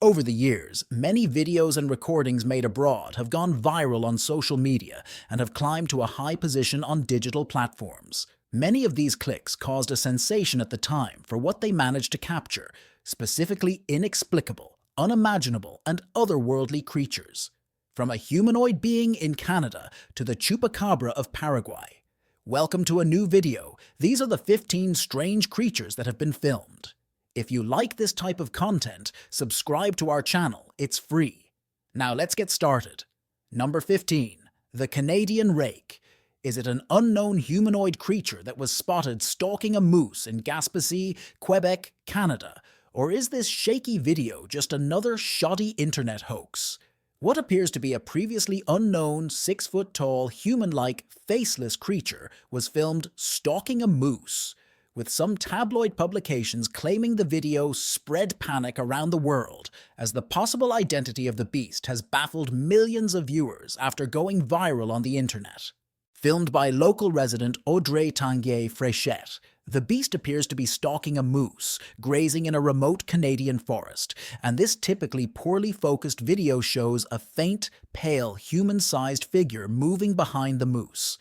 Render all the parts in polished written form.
Over the years, many videos and recordings made abroad have gone viral on social media and have climbed to a high position on digital platforms. Many of these clicks caused a sensation at the time for what they managed to capture, specifically inexplicable, unimaginable, and otherworldly creatures. From a humanoid being in Canada to the chupacabra of Paraguay. Welcome to a new video. These are the 15 strange creatures that have been filmed. If you like this type of content, subscribe to our channel. It's free. Now let's get started. Number 15. The Canadian Rake. Is it an unknown humanoid creature that was spotted stalking a moose in Gaspésie, Quebec, Canada? Or is this shaky video just another shoddy internet hoax? What appears to be a previously unknown 6-foot-tall, human-like, faceless creature was filmed stalking a moose, with some tabloid publications claiming the video spread panic around the world as the possible identity of the beast has baffled millions of viewers after going viral on the internet. Filmed by local resident Audrey Tanguay-Fréchette, the beast appears to be stalking a moose, grazing in a remote Canadian forest, and this typically poorly focused video shows a faint, pale, human-sized figure moving behind the moose.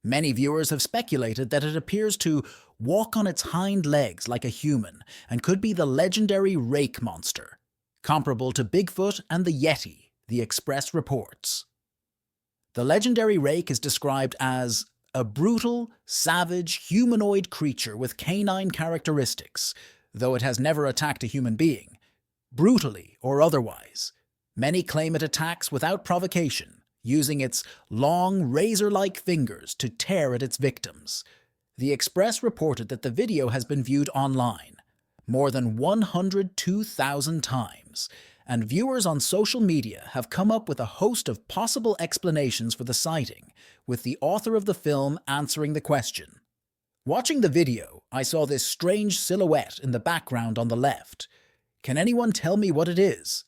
Many viewers have speculated that it appears to walk on its hind legs like a human and could be the legendary Rake monster, comparable to Bigfoot and the Yeti, the Express reports. The legendary Rake is described as a brutal, savage, humanoid creature with canine characteristics, though it has never attacked a human being, brutally or otherwise. Many claim it attacks without provocation, using its long, razor-like fingers to tear at its victims. The Express reported that the video has been viewed online more than 102,000 times, and viewers on social media have come up with a host of possible explanations for the sighting, with the author of the film answering the question. Watching the video, I saw this strange silhouette in the background on the left. Can anyone tell me what it is?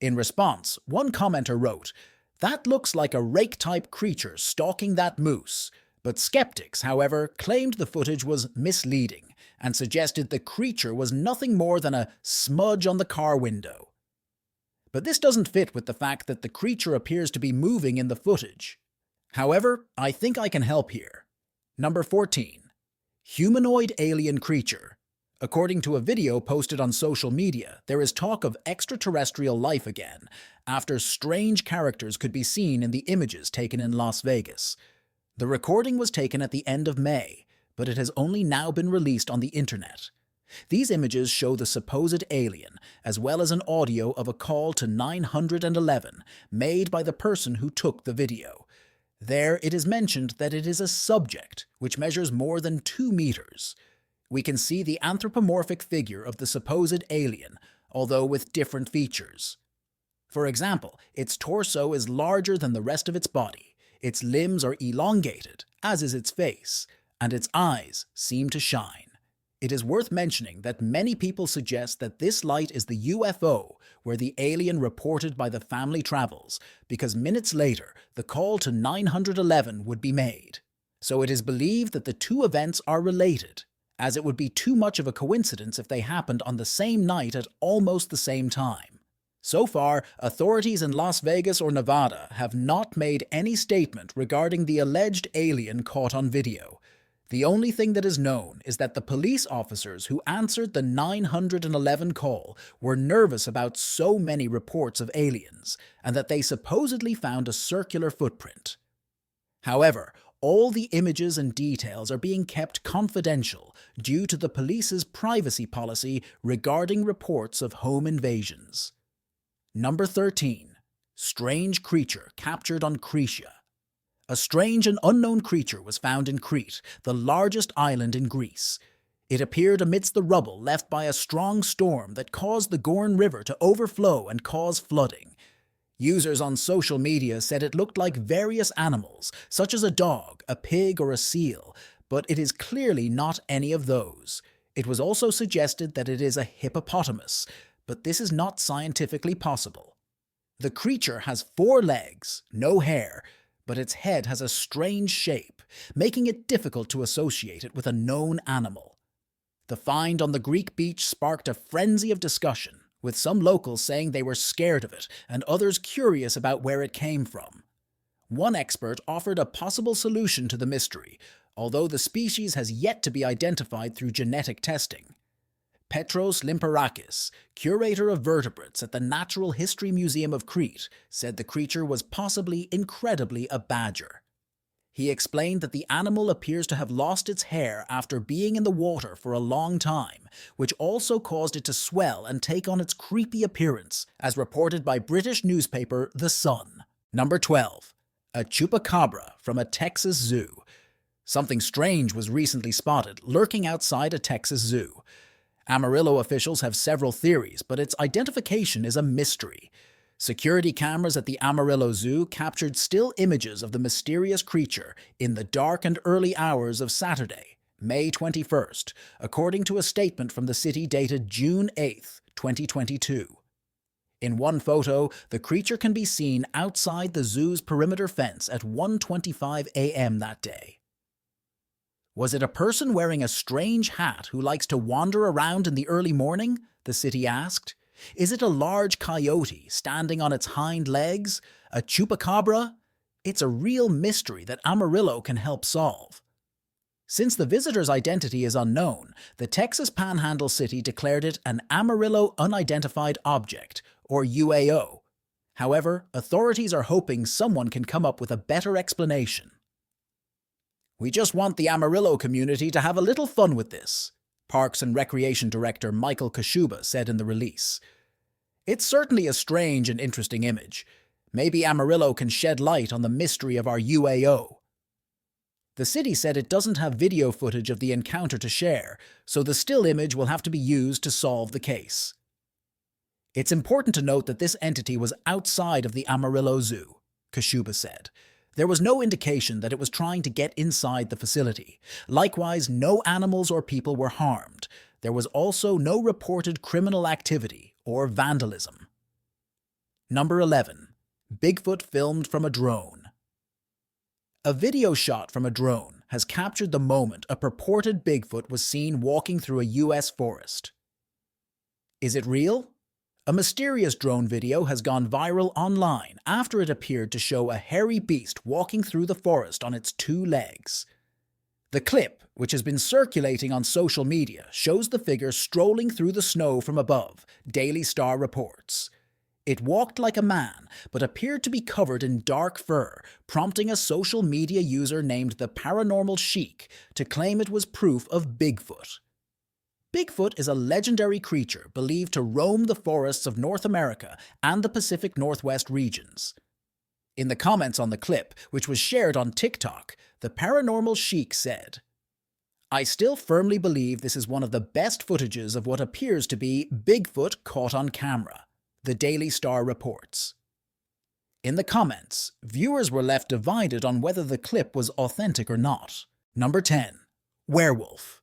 In response, one commenter wrote, "That looks like a rake-type creature stalking that moose," but skeptics, however, claimed the footage was misleading and suggested the creature was nothing more than a smudge on the car window. But this doesn't fit with the fact that the creature appears to be moving in the footage. However, I think I can help here. Number 14. Humanoid alien creature. According to a video posted on social media, there is talk of extraterrestrial life again, after strange characters could be seen in the images taken in Las Vegas. The recording was taken at the end of May, but it has only now been released on the internet. These images show the supposed alien, as well as an audio of a call to 911 made by the person who took the video. There it is mentioned that it is a subject, which measures more than 2 meters. We can see the anthropomorphic figure of the supposed alien, although with different features. For example, its torso is larger than the rest of its body, its limbs are elongated, as is its face, and its eyes seem to shine. It is worth mentioning that many people suggest that this light is the UFO where the alien reported by the family travels, because minutes later, the call to 911 would be made. So it is believed that the two events are related, as it would be too much of a coincidence if they happened on the same night at almost the same time. So far, authorities in Las Vegas or Nevada have not made any statement regarding the alleged alien caught on video. The only thing that is known is that the police officers who answered the 911 call were nervous about so many reports of aliens, and that they supposedly found a circular footprint. However, all the images and details are being kept confidential due to the police's privacy policy regarding reports of home invasions. Number 13. Strange creature captured on Crete. A strange and unknown creature was found in Crete, the largest island in Greece. It appeared amidst the rubble left by a strong storm that caused the Gorn River to overflow and cause flooding. Users on social media said it looked like various animals, such as a dog, a pig, or a seal, but it is clearly not any of those. It was also suggested that it is a hippopotamus, but this is not scientifically possible. The creature has 4 legs, no hair, but its head has a strange shape, making it difficult to associate it with a known animal. The find on the Greek beach sparked a frenzy of discussion, with some locals saying they were scared of it and others curious about where it came from. One expert offered a possible solution to the mystery, although the species has yet to be identified through genetic testing. Petros Limperakis, curator of vertebrates at the Natural History Museum of Crete, said the creature was possibly incredibly a badger. He explained that the animal appears to have lost its hair after being in the water for a long time, which also caused it to swell and take on its creepy appearance, as reported by British newspaper The Sun. Number 12. A chupacabra from a Texas zoo. Something strange was recently spotted lurking outside a Texas zoo. Amarillo officials have several theories, but its identification is a mystery. Security cameras at the Amarillo Zoo captured still images of the mysterious creature in the dark and early hours of Saturday, May 21st, according to a statement from the city dated June 8, 2022. In one photo, the creature can be seen outside the zoo's perimeter fence at 1:25 a.m. that day. Was it a person wearing a strange hat who likes to wander around in the early morning? The city asked. Is it a large coyote standing on its hind legs? A chupacabra? It's a real mystery that Amarillo can help solve. Since the visitor's identity is unknown, the Texas Panhandle city declared it an Amarillo Unidentified Object, or UAO. However, authorities are hoping someone can come up with a better explanation. We just want the Amarillo community to have a little fun with this, Parks and Recreation Director Michael Kashuba said in the release. It's certainly a strange and interesting image. Maybe Amarillo can shed light on the mystery of our UAO. The city said it doesn't have video footage of the encounter to share, so the still image will have to be used to solve the case. It's important to note that this entity was outside of the Amarillo Zoo, Kashuba said. There was no indication that it was trying to get inside the facility. Likewise, no animals or people were harmed. There was also no reported criminal activity or vandalism. Number 11. Bigfoot filmed from a drone. A video shot from a drone has captured the moment a purported Bigfoot was seen walking through a U.S. forest. Is it real? A mysterious drone video has gone viral online after it appeared to show a hairy beast walking through the forest on its two legs. The clip, which has been circulating on social media, shows the figure strolling through the snow from above, Daily Star reports. It walked like a man, but appeared to be covered in dark fur, prompting a social media user named the Paranormal Sheik to claim it was proof of Bigfoot. Bigfoot is a legendary creature believed to roam the forests of North America and the Pacific Northwest regions. In the comments on the clip, which was shared on TikTok, the Paranormal Sheik said, "I still firmly believe this is one of the best footages of what appears to be Bigfoot caught on camera," the Daily Star reports. In the comments, viewers were left divided on whether the clip was authentic or not. Number 10. Werewolf.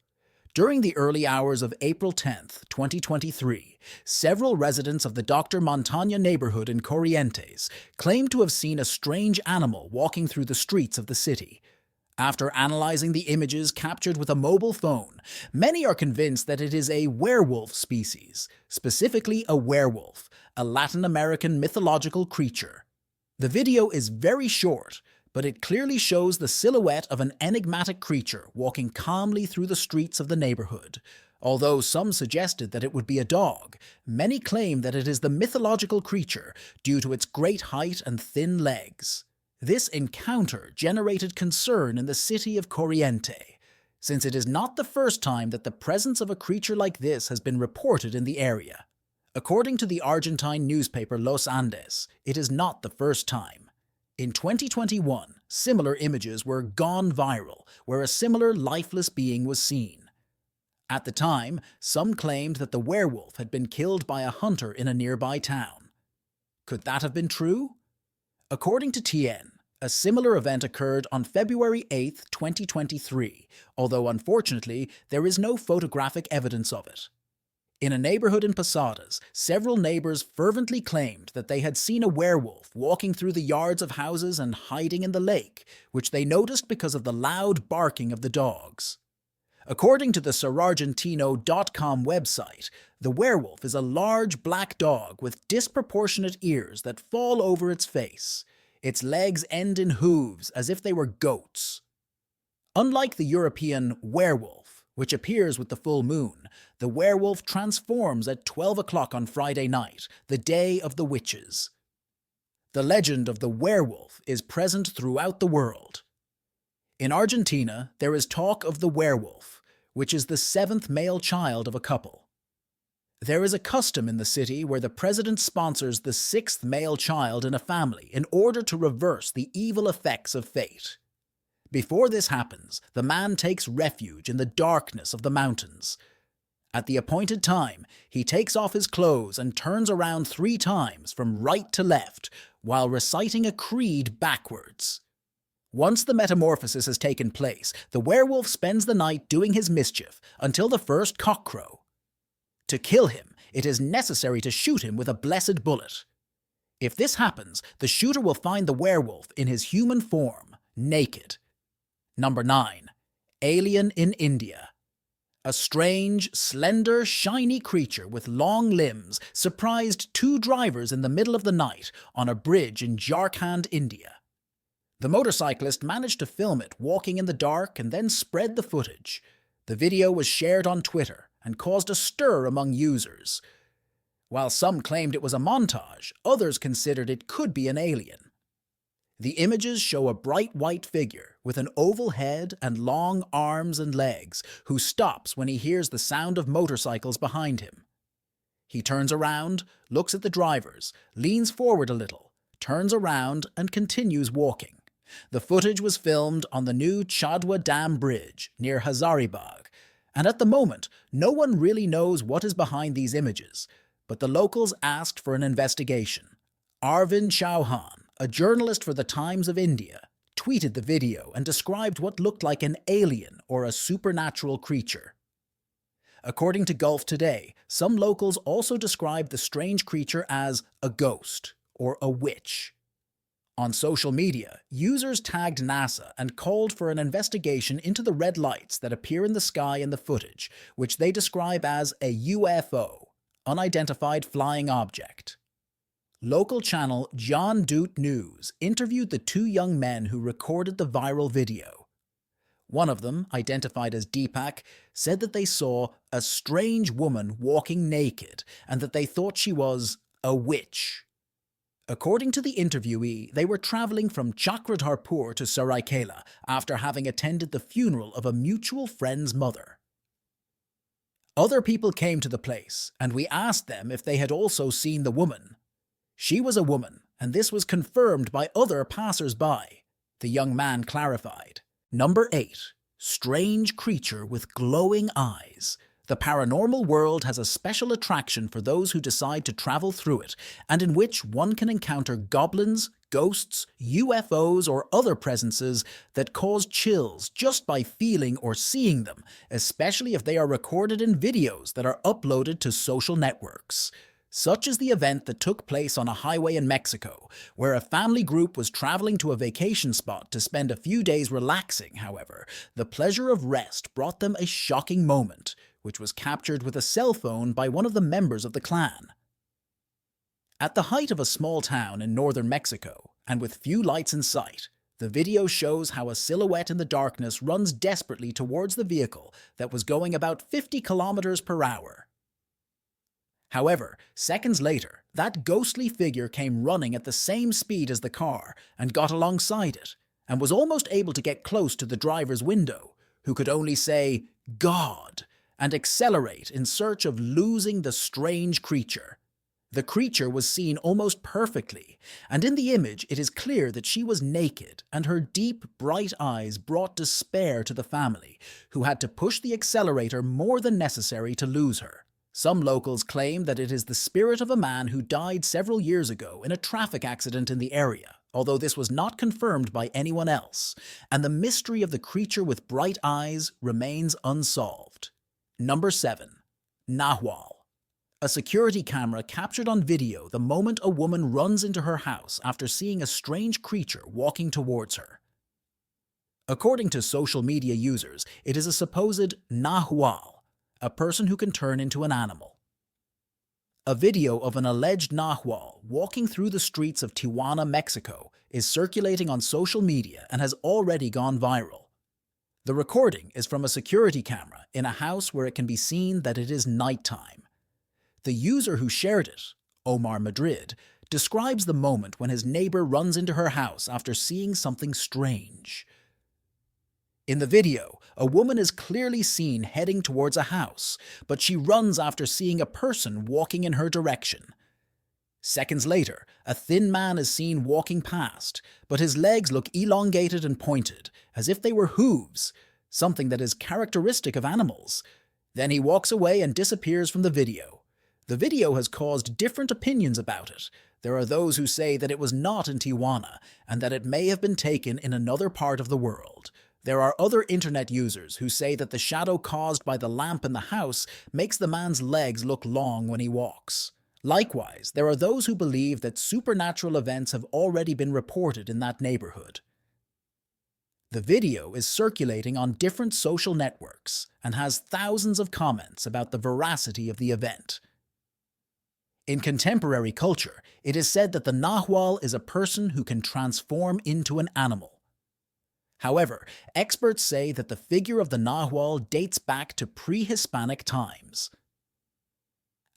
During the early hours of April 10, 2023, several residents of the Dr. Montagna neighborhood in Corrientes claimed to have seen a strange animal walking through the streets of the city. After analyzing the images captured with a mobile phone, many are convinced that it is a werewolf species, specifically a werewolf, a Latin American mythological creature. The video is very short, but it clearly shows the silhouette of an enigmatic creature walking calmly through the streets of the neighborhood. Although some suggested that it would be a dog, many claim that it is the mythological creature due to its great height and thin legs. This encounter generated concern in the city of Corrientes, since it is not the first time that the presence of a creature like this has been reported in the area. According to the Argentine newspaper Los Andes, it is not the first time. In 2021, similar images were gone viral, where a similar lifeless being was seen. At the time, some claimed that the werewolf had been killed by a hunter in a nearby town. Could that have been true? According to TN, a similar event occurred on February 8, 2023, although unfortunately there is no photographic evidence of it. In a neighborhood in Posadas, several neighbors fervently claimed that they had seen a werewolf walking through the yards of houses and hiding in the lake, which they noticed because of the loud barking of the dogs. According to the Sarargentino.com website, the werewolf is a large black dog with disproportionate ears that fall over its face. Its legs end in hooves as if they were goats. Unlike the European werewolf, which appears with the full moon, the werewolf transforms at 12 o'clock on Friday night, the day of the witches. The legend of the werewolf is present throughout the world. In Argentina, there is talk of the werewolf, which is the seventh male child of a couple. There is a custom in the city where the president sponsors the sixth male child in a family in order to reverse the evil effects of fate. Before this happens, the man takes refuge in the darkness of the mountains. At the appointed time, he takes off his clothes and turns around 3 times from right to left while reciting a creed backwards. Once the metamorphosis has taken place, the werewolf spends the night doing his mischief until the first cockcrow. To kill him, it is necessary to shoot him with a blessed bullet. If this happens, the shooter will find the werewolf in his human form, naked. Number 9. Alien in India. A strange, slender, shiny creature with long limbs surprised 2 drivers in the middle of the night on a bridge in Jharkhand, India. The motorcyclist managed to film it walking in the dark and then spread the footage. The video was shared on Twitter and caused a stir among users. While some claimed it was a montage, others considered it could be an alien. The images show a bright white figure with an oval head and long arms and legs who stops when he hears the sound of motorcycles behind him. He turns around, looks at the drivers, leans forward a little, turns around and continues walking. The footage was filmed on the new Chadwa Dam Bridge near Hazaribagh, and at the moment, no one really knows what is behind these images, but the locals asked for an investigation. Arvind Chauhan, a journalist for the Times of India, tweeted the video and described what looked like an alien or a supernatural creature. According to Gulf Today, some locals also described the strange creature as a ghost or a witch. On social media, users tagged NASA and called for an investigation into the red lights that appear in the sky in the footage, which they describe as a UFO, unidentified flying object. Local channel John Doot News interviewed the 2 young men who recorded the viral video. One of them, identified as Deepak, said that they saw a strange woman walking naked and that they thought she was a witch. According to the interviewee, they were traveling from Chakradharpur to Saraikela after having attended the funeral of a mutual friend's mother. Other people came to the place, and we asked them if they had also seen the woman. She was a woman, and this was confirmed by other passers-by, the young man clarified. Number 8. Strange creature with glowing eyes. The paranormal world has a special attraction for those who decide to travel through it, and in which one can encounter goblins, ghosts, UFOs, or other presences that cause chills just by feeling or seeing them, especially if they are recorded in videos that are uploaded to social networks. Such is the event that took place on a highway in Mexico, where a family group was traveling to a vacation spot to spend a few days relaxing. However, the pleasure of rest brought them a shocking moment, which was captured with a cell phone by one of the members of the clan. At the height of a small town in northern Mexico, and with few lights in sight, the video shows how a silhouette in the darkness runs desperately towards the vehicle that was going about 50 kilometers per hour. However, seconds later, that ghostly figure came running at the same speed as the car and got alongside it, and was almost able to get close to the driver's window, who could only say, "God," and accelerate in search of losing the strange creature. The creature was seen almost perfectly, and in the image it is clear that she was naked, and her deep, bright eyes brought despair to the family, who had to push the accelerator more than necessary to lose her. Some locals claim that it is the spirit of a man who died several years ago in a traffic accident in the area, although this was not confirmed by anyone else, and the mystery of the creature with bright eyes remains unsolved. Number 7. Nahual. A security camera captured on video the moment a woman runs into her house after seeing a strange creature walking towards her. According to social media users, it is a supposed nahual, a person who can turn into an animal. A video of an alleged nahual walking through the streets of Tijuana, Mexico, is circulating on social media and has already gone viral. The recording is from a security camera in a house where it can be seen that it is nighttime. The user who shared it, Omar Madrid, describes the moment when his neighbor runs into her house after seeing something strange. In the video, a woman is clearly seen heading towards a house, but she runs after seeing a person walking in her direction. Seconds later, a thin man is seen walking past, but his legs look elongated and pointed, as if they were hooves, something that is characteristic of animals. Then he walks away and disappears from the video. The video has caused different opinions about it. There are those who say that it was not in Tijuana, and that it may have been taken in another part of the world. There are other internet users who say that the shadow caused by the lamp in the house makes the man's legs look long when he walks. Likewise, there are those who believe that supernatural events have already been reported in that neighborhood. The video is circulating on different social networks and has thousands of comments about the veracity of the event. In contemporary culture, it is said that the nahual is a person who can transform into an animal. However, experts say that the figure of the nahual dates back to pre-Hispanic times.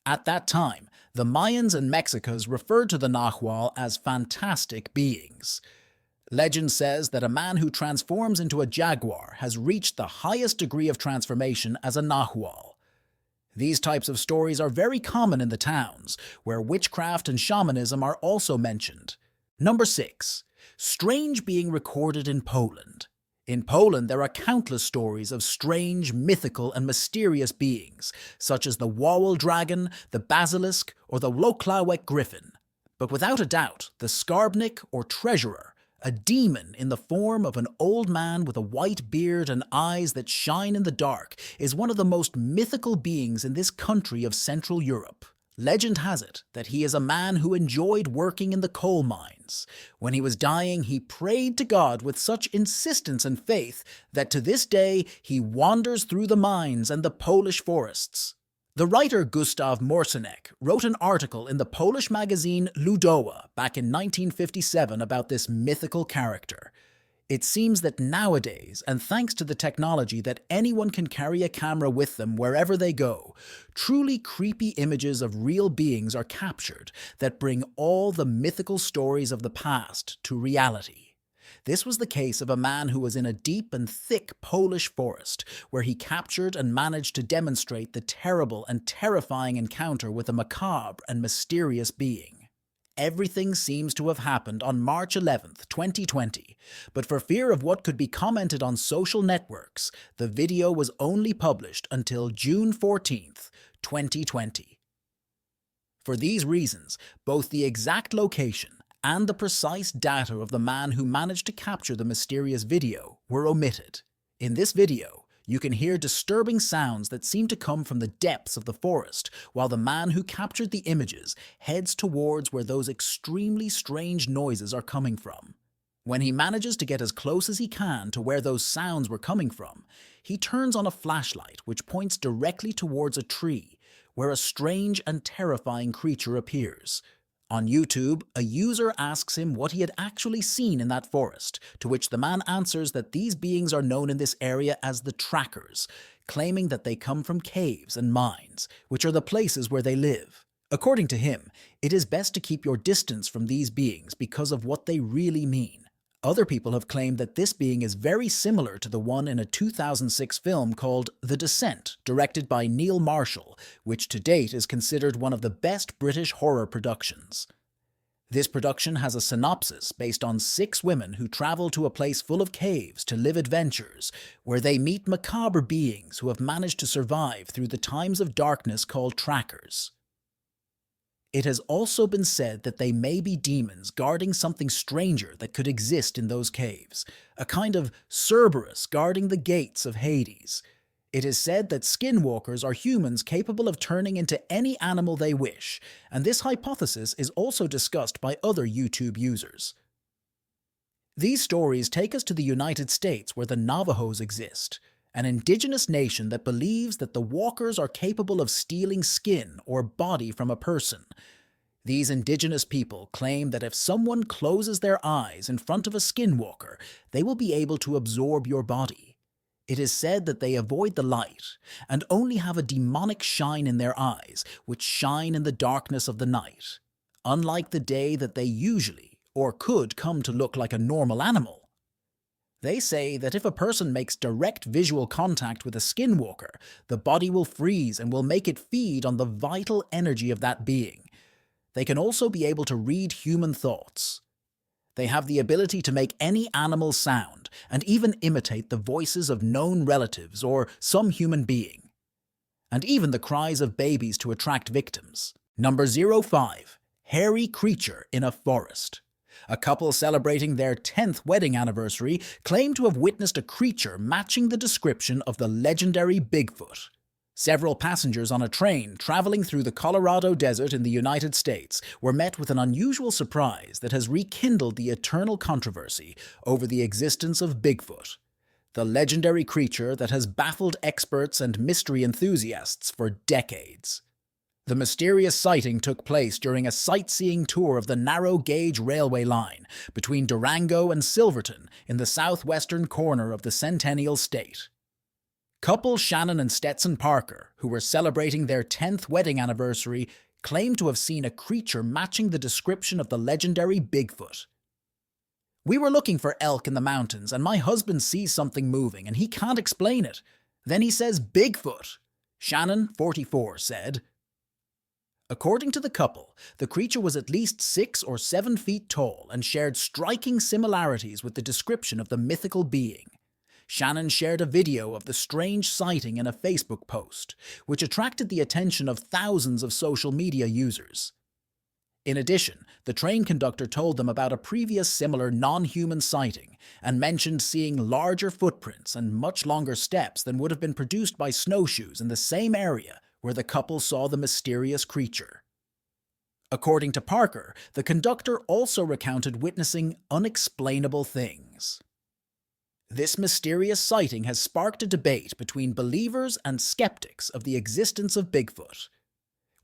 At that time, the Mayans and Mexicans referred to the nahual as fantastic beings. Legend says that a man who transforms into a jaguar has reached the highest degree of transformation as a nahual. These types of stories are very common in the towns, where witchcraft and shamanism are also mentioned. Number 6. Strange being recorded in Poland. In Poland, there are countless stories of strange, mythical, and mysterious beings, such as the Wawel dragon, the basilisk, or the Włocławek griffin. But without a doubt, the skarbnik, or treasurer, a demon in the form of an old man with a white beard and eyes that shine in the dark, is one of the most mythical beings in this country of Central Europe. Legend has it that he is a man who enjoyed working in the coal mines. When he was dying, he prayed to God with such insistence and faith that to this day he wanders through the mines and the Polish forests. The writer Gustav Morsanek wrote an article in the Polish magazine Ludowa back in 1957 about this mythical character. It seems that nowadays, and thanks to the technology that anyone can carry a camera with them wherever they go, truly creepy images of real beings are captured that bring all the mythical stories of the past to reality. This was the case of a man who was in a deep and thick Polish forest, where he captured and managed to demonstrate the terrible and terrifying encounter with a macabre and mysterious being. Everything seems to have happened on March 11th, 2020, but for fear of what could be commented on social networks, the video was only published until June 14th, 2020. For these reasons, both the exact location and the precise data of the man who managed to capture the mysterious video were omitted. In this video, you can hear disturbing sounds that seem to come from the depths of the forest, while the man who captured the images heads towards where those extremely strange noises are coming from. When he manages to get as close as he can to where those sounds were coming from, he turns on a flashlight which points directly towards a tree, where a strange and terrifying creature appears. On YouTube, a user asks him what he had actually seen in that forest, to which the man answers that these beings are known in this area as the trackers, claiming that they come from caves and mines, which are the places where they live. According to him, it is best to keep your distance from these beings because of what they really mean. Other people have claimed that this being is very similar to the one in a 2006 film called The Descent, directed by Neil Marshall, which to date is considered one of the best British horror productions. This production has a synopsis based on 6 women who travel to a place full of caves to live adventures, where they meet macabre beings who have managed to survive through the times of darkness called trackers. It has also been said that they may be demons guarding something stranger that could exist in those caves, a kind of Cerberus guarding the gates of Hades. It is said that skinwalkers are humans capable of turning into any animal they wish, and this hypothesis is also discussed by other YouTube users. These stories take us to the United States, where the Navajos exist, an indigenous nation that believes that the walkers are capable of stealing skin or body from a person. These indigenous people claim that if someone closes their eyes in front of a skinwalker, they will be able to absorb your body. It is said that they avoid the light and only have a demonic shine in their eyes, which shine in the darkness of the night, unlike the day that they usually or could come to look like a normal animal. They say that if a person makes direct visual contact with a skinwalker, the body will freeze and will make it feed on the vital energy of that being. They can also be able to read human thoughts. They have the ability to make any animal sound and even imitate the voices of known relatives or some human being, and even the cries of babies to attract victims. Number 05. Hairy creature in a forest. A couple celebrating their 10th wedding anniversary claim to have witnessed a creature matching the description of the legendary Bigfoot. Several passengers on a train traveling through the Colorado desert in the United States were met with an unusual surprise that has rekindled the eternal controversy over the existence of Bigfoot, the legendary creature that has baffled experts and mystery enthusiasts for decades. The mysterious sighting took place during a sightseeing tour of the narrow-gauge railway line between Durango and Silverton in the southwestern corner of the Centennial State. Couple Shannon and Stetson Parker, who were celebrating their 10th wedding anniversary, claimed to have seen a creature matching the description of the legendary Bigfoot. "We were looking for elk in the mountains, and my husband sees something moving, and he can't explain it. Then he says Bigfoot," Shannon, 44, said. According to the couple, the creature was at least 6 or 7 feet tall and shared striking similarities with the description of the mythical being. Shannon shared a video of the strange sighting in a Facebook post, which attracted the attention of thousands of social media users. In addition, the train conductor told them about a previous similar non-human sighting and mentioned seeing larger footprints and much longer steps than would have been produced by snowshoes in the same area where the couple saw the mysterious creature. According to Parker, the conductor also recounted witnessing unexplainable things. This mysterious sighting has sparked a debate between believers and skeptics of the existence of Bigfoot.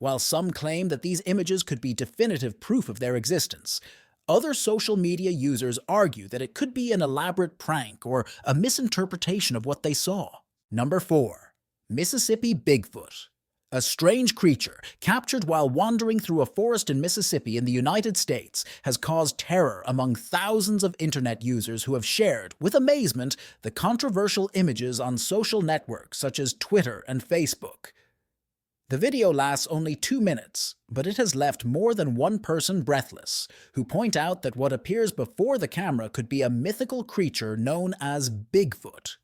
While some claim that these images could be definitive proof of their existence, other social media users argue that it could be an elaborate prank or a misinterpretation of what they saw. Number 4. Mississippi Bigfoot. A strange creature, captured while wandering through a forest in Mississippi in the United States, has caused terror among thousands of internet users who have shared, with amazement, the controversial images on social networks such as Twitter and Facebook. The video lasts only 2 minutes, but it has left more than one person breathless, who point out that what appears before the camera could be a mythical creature known as Bigfoot.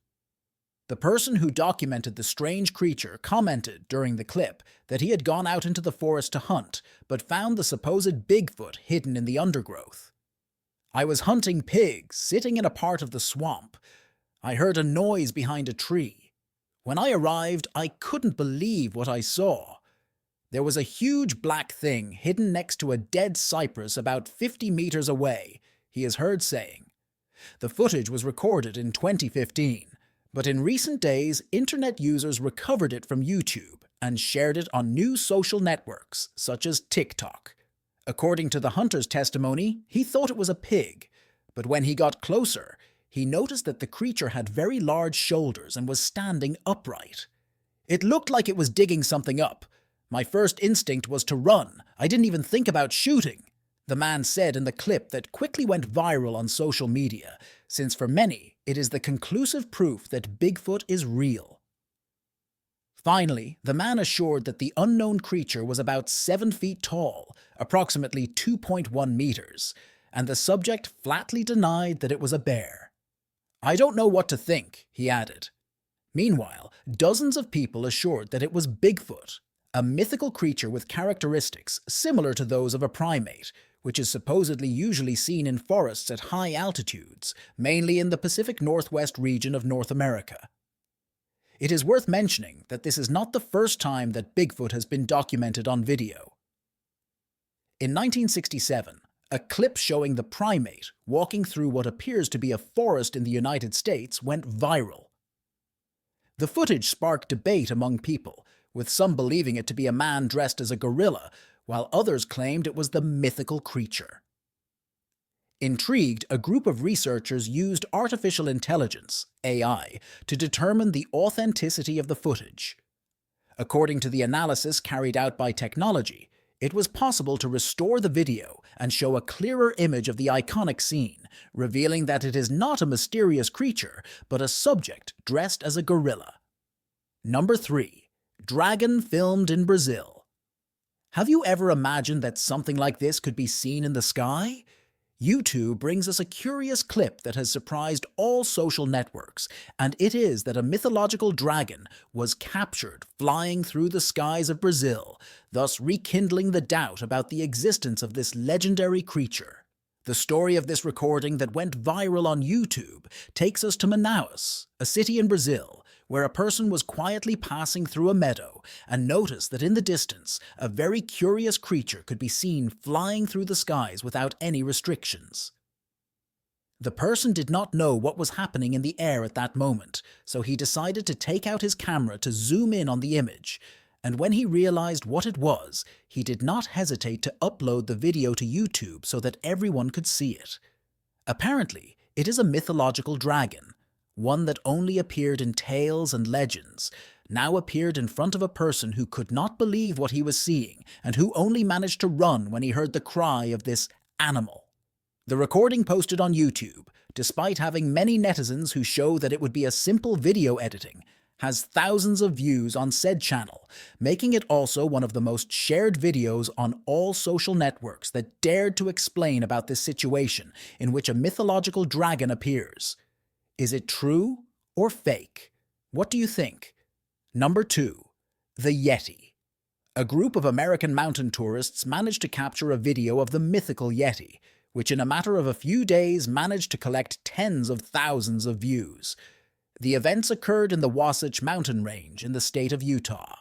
The person who documented the strange creature commented during the clip that he had gone out into the forest to hunt, but found the supposed Bigfoot hidden in the undergrowth. "I was hunting pigs, sitting in a part of the swamp. I heard a noise behind a tree. When I arrived, I couldn't believe what I saw. There was a huge black thing hidden next to a dead cypress about 50 meters away," he is heard saying. The footage was recorded in 2015. But in recent days, internet users recovered it from YouTube and shared it on new social networks, such as TikTok. According to the hunter's testimony, he thought it was a pig, but when he got closer, he noticed that the creature had very large shoulders and was standing upright. "It looked like it was digging something up. My first instinct was to run. I didn't even think about shooting," the man said in the clip that quickly went viral on social media, since for many, it is the conclusive proof that Bigfoot is real. Finally, the man assured that the unknown creature was about 7 feet tall, approximately 2.1 meters, and the subject flatly denied that it was a bear. "I don't know what to think," he added. Meanwhile, dozens of people assured that it was Bigfoot, a mythical creature with characteristics similar to those of a primate, which is supposedly usually seen in forests at high altitudes, mainly in the Pacific Northwest region of North America. It is worth mentioning that this is not the first time that Bigfoot has been documented on video. In 1967, A clip showing the primate walking through what appears to be a forest in the United States went viral. The footage sparked debate among people, with some believing it to be a man dressed as a gorilla, while others claimed it was the mythical creature. Intrigued, a group of researchers used artificial intelligence, AI, to determine the authenticity of the footage. According to the analysis carried out by technology, it was possible to restore the video and show a clearer image of the iconic scene, revealing that it is not a mysterious creature, but a subject dressed as a gorilla. Number 3. Dragon filmed in Brazil. Have you ever imagined that something like this could be seen in the sky? YouTube brings us a curious clip that has surprised all social networks, and it is that a mythological dragon was captured flying through the skies of Brazil, thus rekindling the doubt about the existence of this legendary creature. The story of this recording that went viral on YouTube takes us to Manaus, a city in Brazil, where a person was quietly passing through a meadow and noticed that in the distance, a very curious creature could be seen flying through the skies without any restrictions. The person did not know what was happening in the air at that moment, so he decided to take out his camera to zoom in on the image, and when he realized what it was, he did not hesitate to upload the video to YouTube so that everyone could see it. Apparently, it is a mythological dragon, one that only appeared in tales and legends, now appeared in front of a person who could not believe what he was seeing and who only managed to run when he heard the cry of this animal. The recording posted on YouTube, despite having many netizens who show that it would be a simple video editing, has thousands of views on said channel, making it also one of the most shared videos on all social networks that dared to explain about this situation in which a mythological dragon appears. Is it true or fake? What do you think? Number 2. The Yeti. A group of American mountain tourists managed to capture a video of the mythical Yeti, which in a matter of a few days managed to collect tens of thousands of views. The events occurred in the Wasatch Mountain Range in the state of Utah.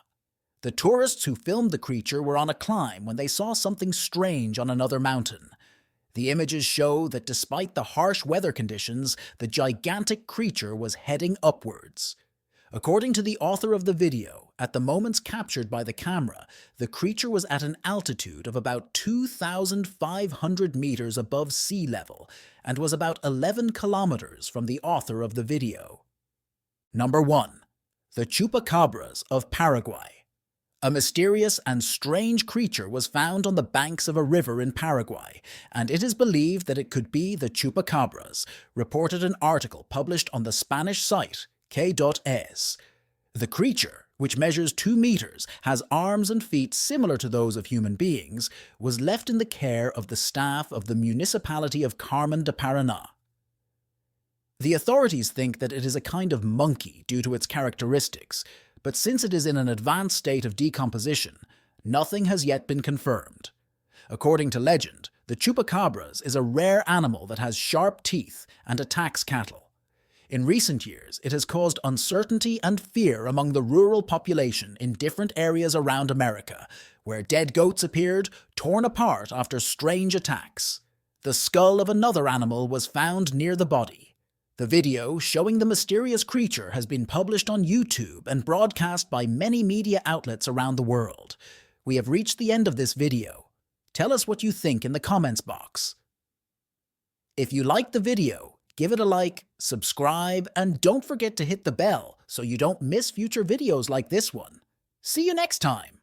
The tourists who filmed the creature were on a climb when they saw something strange on another mountain. The images show that despite the harsh weather conditions, the gigantic creature was heading upwards. According to the author of the video, at the moments captured by the camera, the creature was at an altitude of about 2,500 meters above sea level and was about 11 kilometers from the author of the video. Number 1. The Chupacabras of Paraguay. A mysterious and strange creature was found on the banks of a river in Paraguay, and it is believed that it could be the chupacabras, reported an article published on the Spanish site K.es. The creature, which measures 2 meters, has arms and feet similar to those of human beings, was left in the care of the staff of the municipality of Carmen de Paraná. The authorities think that it is a kind of monkey due to its characteristics, but since it is in an advanced state of decomposition, nothing has yet been confirmed. According to legend, the chupacabras is a rare animal that has sharp teeth and attacks cattle. In recent years, it has caused uncertainty and fear among the rural population in different areas around America, where dead goats appeared, torn apart after strange attacks. The skull of another animal was found near the body. The video showing the mysterious creature has been published on YouTube and broadcast by many media outlets around the world. We have reached the end of this video. Tell us what you think in the comments box. If you liked the video, give it a like, subscribe, and don't forget to hit the bell so you don't miss future videos like this one. See you next time!